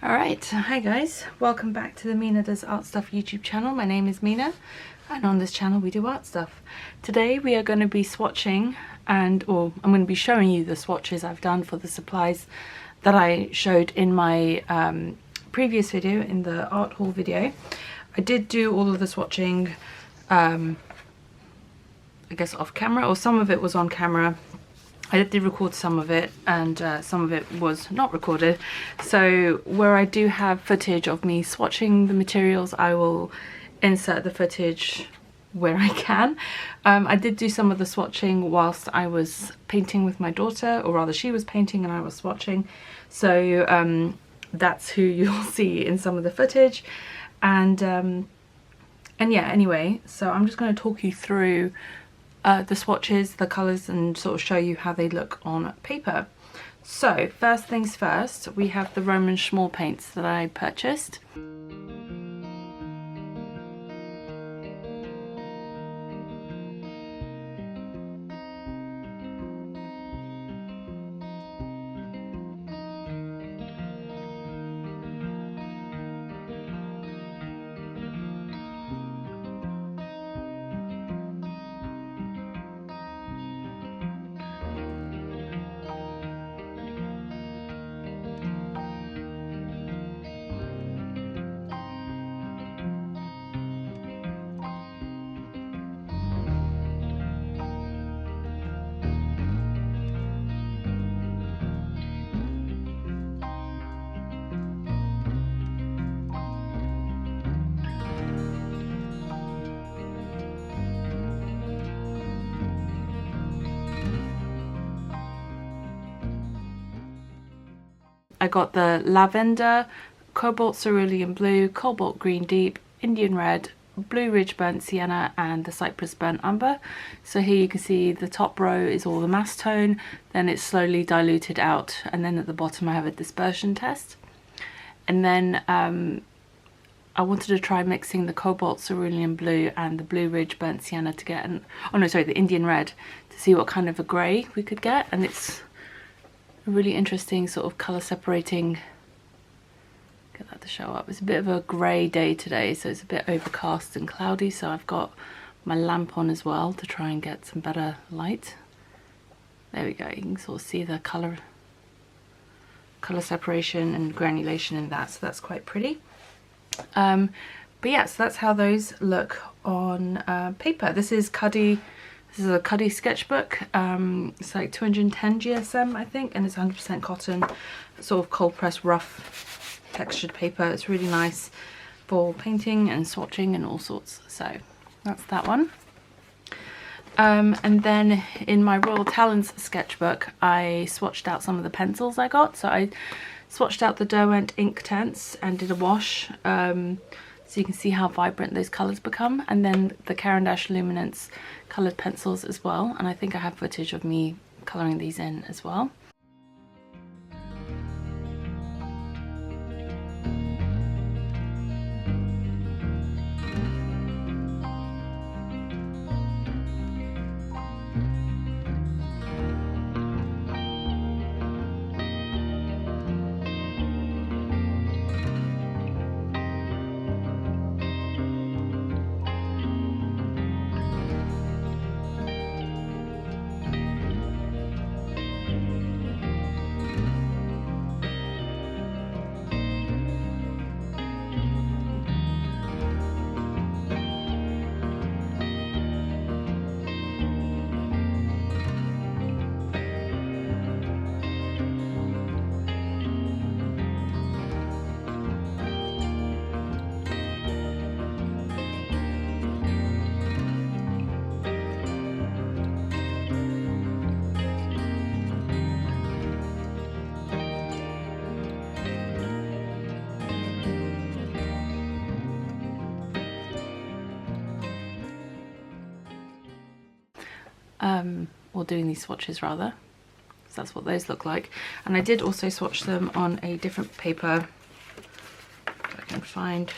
Alright, hi guys, welcome back to the Mina Does Art Stuff YouTube channel. My name is Mina and on this channel we do art stuff. Today we are going to be swatching I'm going to be showing you the swatches I've done for the supplies that I showed in my previous video, in the art haul video. I did do all of the swatching I guess off camera, or some of it was on camera. I did record some of it and some of it was not recorded. So where I do have footage of me swatching the materials, I will insert the footage where I can. I did do some of the swatching whilst I was painting with my daughter, or rather she was painting and I was swatching. So that's who you'll see in some of the footage. And yeah, anyway, so I'm just going to talk you through the swatches, the colours, and sort of show you how they look on paper. So first things first, we have the Roman Schmall paints that I purchased. I got the lavender, cobalt cerulean blue, cobalt green deep, Indian red, blue ridge burnt sienna, and the cypress burnt umber. So here you can see the top row is all the mass tone, then it's slowly diluted out, and then at the bottom I have a dispersion test. And then I wanted to try mixing the cobalt cerulean blue and the blue ridge burnt sienna to get the Indian red, to see what kind of a grey we could get. And it's a really interesting sort of colour separating. Get that to show up. It's a bit of a grey day today, so it's a bit overcast and cloudy, so I've got my lamp on as well to try and get some better light. There we go, you can sort of see the colour separation and granulation in that, so that's quite pretty. But yeah, so that's how those look on paper. This is a Cuddy sketchbook. It's like 210 GSM I think, and it's 100% cotton, sort of cold pressed rough textured paper. It's really nice for painting and swatching and all sorts. So that's that one. And then in my Royal Talents sketchbook I swatched out some of the pencils I got. So I swatched out the Derwent Inktense and did a wash, so you can see how vibrant those colours become, and then the Caran d'Ache Luminance coloured pencils as well, and I think I have footage of me colouring these in as well. Or doing these swatches rather, so that's what those look like. And I did also swatch them on a different paper that I can find.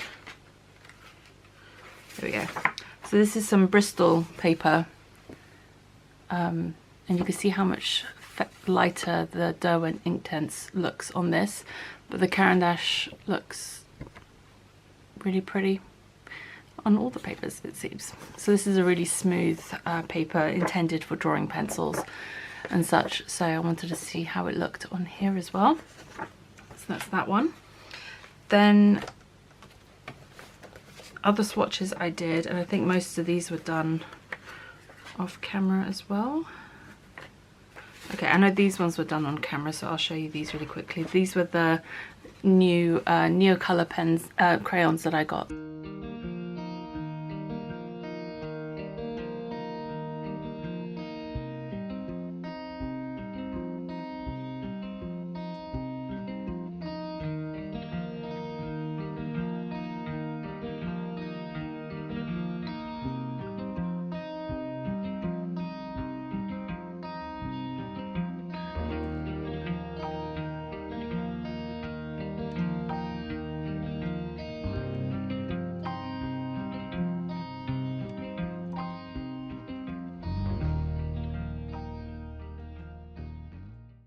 There we go. So this is some Bristol paper, and you can see how much lighter the Derwent Inktense looks on this but the Caran d'Ache looks really pretty on all the papers, it seems. So this is a really smooth paper intended for drawing pencils and such, so I wanted to see how it looked on here as well. So that's that one. Then other swatches I did, and I think most of these were done off camera as well. Okay, I know these ones were done on camera, so I'll show you these really quickly. These were the new Neocolor pens, crayons that I got.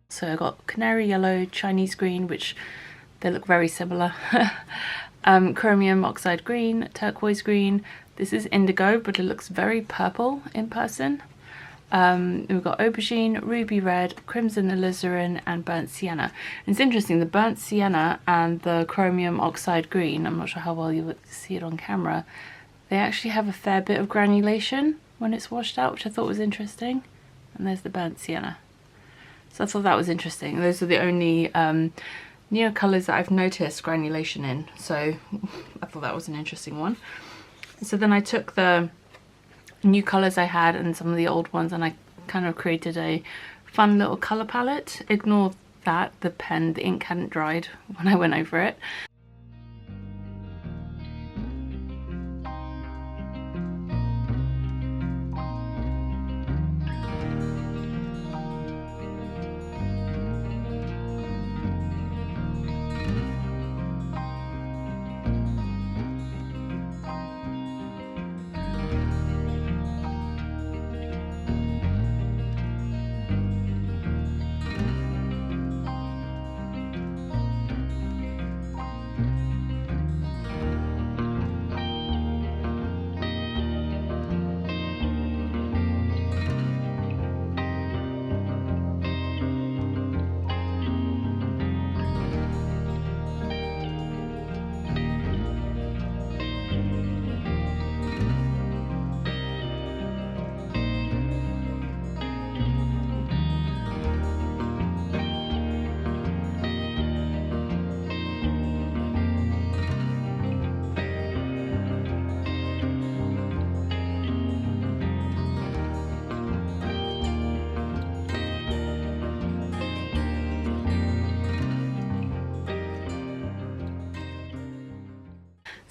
So I got canary yellow, Chinese green, which they look very similar. Chromium oxide green, turquoise green. This is indigo, but it looks very purple in person. We've got aubergine, ruby red, crimson alizarin, and burnt sienna. And it's interesting, the burnt sienna and the chromium oxide green, I'm not sure how well you would see it on camera, they actually have a fair bit of granulation when it's washed out, which I thought was interesting. And there's the burnt sienna. So I thought that was interesting. Those are the only Neocolors that I've noticed granulation in, so I thought that was an interesting one. So then I took the new colours I had and some of the old ones, and I kind of created a fun little colour palette. Ignore that, the ink hadn't dried when I went over it.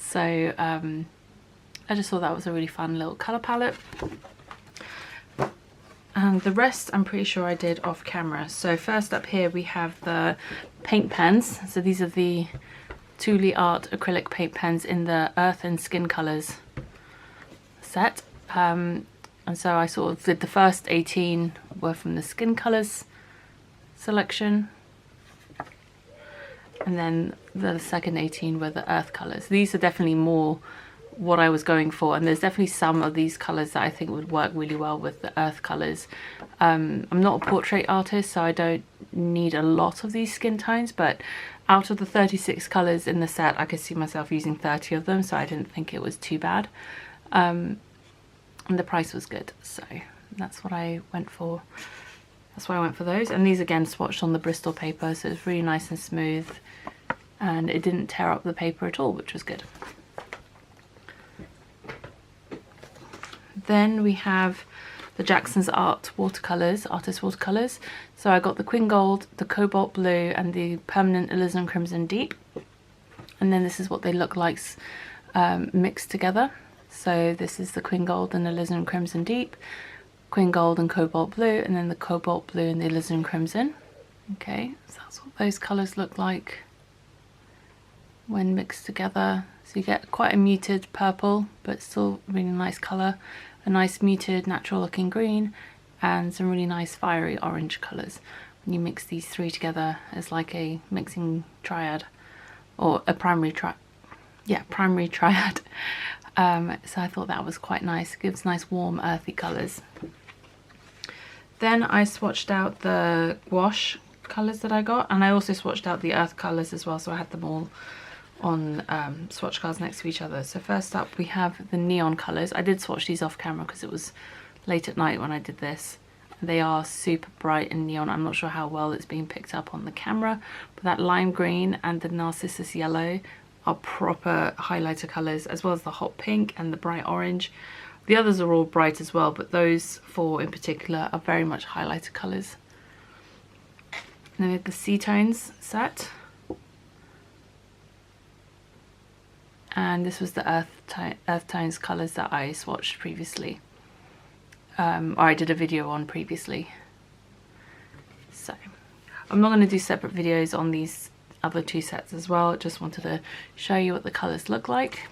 So I just thought that was a really fun little colour palette. And the rest I'm pretty sure I did off camera. So first up here we have the paint pens. So these are the Thule Art acrylic paint pens in the earth and skin colours set. And so I sort of did the first 18 were from the skin colours selection. And then the second 18 were the earth colours. These are definitely more what I was going for, and there's definitely some of these colours that I think would work really well with the earth colours. I'm not a portrait artist, so I don't need a lot of these skin tones, but out of the 36 colours in the set, I could see myself using 30 of them, so I didn't think it was too bad. And the price was good, so that's what I went for. That's why I went for those. And these again swatched on the Bristol paper, so it's really nice and smooth, and it didn't tear up the paper at all, which was good. Then we have the Jackson's Art Watercolors, Artist Watercolors. So I got the Queen Gold, the Cobalt Blue, and the Permanent Alizarin Crimson Deep. And then this is what they look like mixed together. So this is the Queen Gold and Alizarin Crimson Deep, Queen Gold and Cobalt Blue, and then the Cobalt Blue and the Alizarin Crimson. Okay, so that's what those colours look like when mixed together. So you get quite a muted purple, but still really nice colour, a nice muted natural looking green, and some really nice fiery orange colours. you mix these three together as like a mixing triad, or a primary triad. So I thought that was quite nice. It gives nice warm earthy colours. Then I swatched out the gouache colours that I got, and I also swatched out the earth colours as well, so I had them all on swatch cards next to each other. So first up we have the neon colours. I did swatch these off camera because it was late at night when I did this. They are super bright and neon. I'm not sure how well it's being picked up on the camera, but that lime green and the narcissus yellow are proper highlighter colours, as well as the hot pink and the bright orange. The others are all bright as well, but those four in particular are very much highlighter colours. And then we have the Sea Tones set. And this was the Earth Tones colours that I swatched previously. Or I did a video on previously. So I'm not going to do separate videos on these other two sets as well. I just wanted to show you what the colours look like.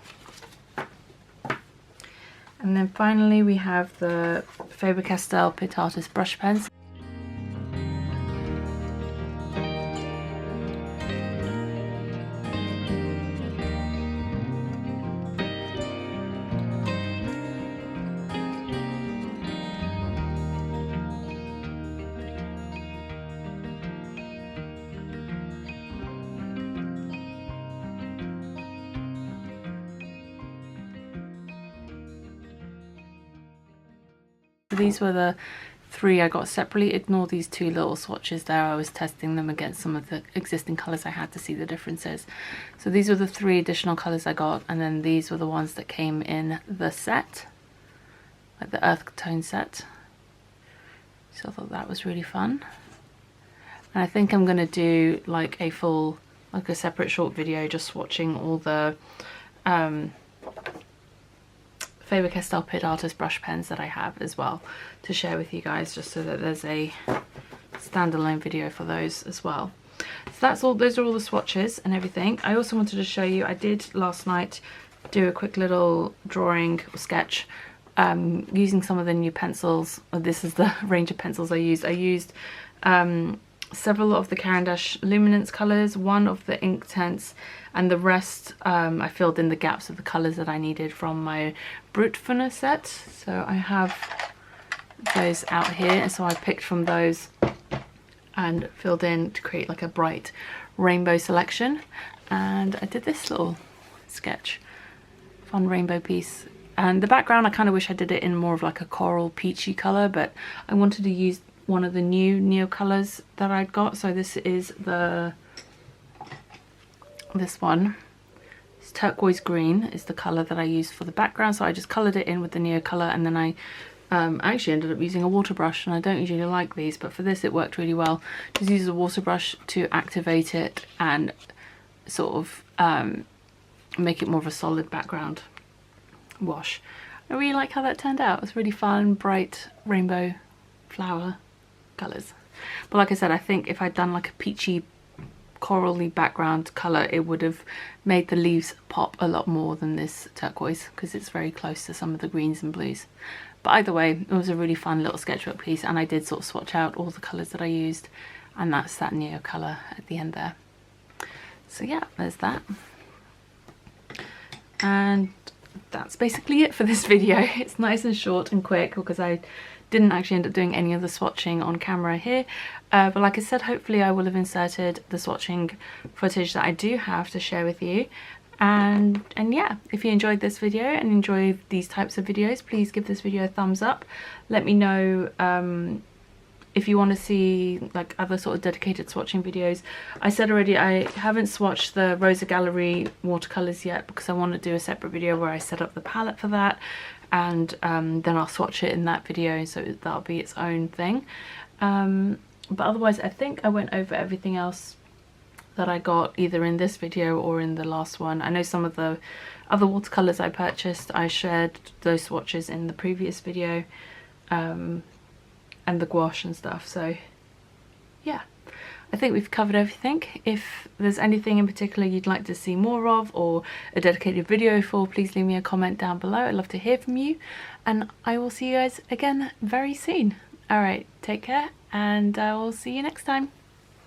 And then finally we have the Faber-Castell Pit Artist brush pens. These were the three I got separately. Ignore these two little swatches there. I was testing them against some of the existing colours I had to see the differences. So these were the three additional colours I got, and then these were the ones that came in the set, like the earth tone set. So I thought that was really fun. And I think I'm going to do like a full, like a separate short video just swatching all the Faber-Castell Pit Artist brush pens that I have as well to share with you guys, just so that there's a standalone video for those as well. So that's all, those are all the swatches and everything. I also wanted to show you, I did last night do a quick little drawing or sketch using some of the new pencils. This is the range of pencils I used. I used several of the Caran d'Ache luminance colours, one of the Inktense, and the rest I filled in the gaps of the colours that I needed from my Brut Funner set. So I have those out here, and so I picked from those and filled in to create like a bright rainbow selection. And I did this little sketch, fun rainbow piece. And the background, I kind of wish I did it in more of like a coral peachy colour, but I wanted to use one of the new Neocolors that I'd got. So this is this one. It's turquoise green is the colour that I used for the background, so I just coloured it in with the Neocolor, and then I actually ended up using a water brush, and I don't usually like these, but for this it worked really well. Just use a water brush to activate it and sort of make it more of a solid background wash. I really like how that turned out. It's really fun, bright rainbow flower colours. But like I said, I think if I'd done like a peachy corally background colour, it would have made the leaves pop a lot more than this turquoise, because it's very close to some of the greens and blues. But either way, it was a really fun little sketchbook piece, and I did sort of swatch out all the colours that I used, and that's that Neocolor at the end there. So yeah, there's that. And that's basically it for this video. It's nice and short and quick because I didn't actually end up doing any of the swatching on camera here, but like I said, hopefully I will have inserted the swatching footage that I do have to share with you. And yeah, if you enjoyed this video and enjoy these types of videos, please give this video a thumbs up. Let me know if you want to see like other sort of dedicated swatching videos. I said already I haven't swatched the Rosa Gallery watercolors yet because I want to do a separate video where I set up the palette for that, and then I'll swatch it in that video, so that'll be its own thing. But otherwise I think I went over everything else that I got either in this video or in the last one. I know some of the other watercolors I purchased, I shared those swatches in the previous video, and the gouache and stuff. So yeah, I think we've covered everything. If there's anything in particular you'd like to see more of or a dedicated video for, please leave me a comment down below. I'd love to hear from you, and I will see you guys again very soon. Alright, take care and I will see you next time.